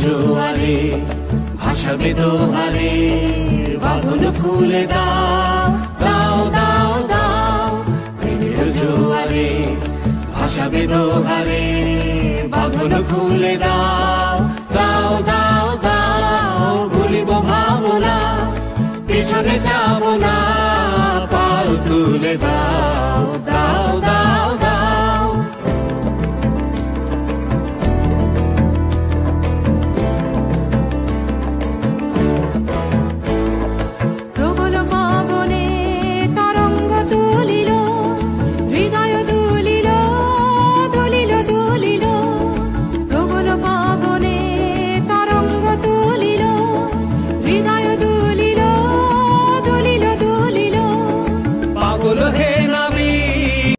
জোয়ারে ভাসাবে দোহারে, বাঁধন খুলে দাও দাও দাও দাও। প্রেমের জোয়ারে ভাসাবে দোহারে, বাঁধন খুলে দাও দাও দাও দাও। ভুলিব ভাবনা, পিছনে যাব না, পাল তুলে দাও দাও।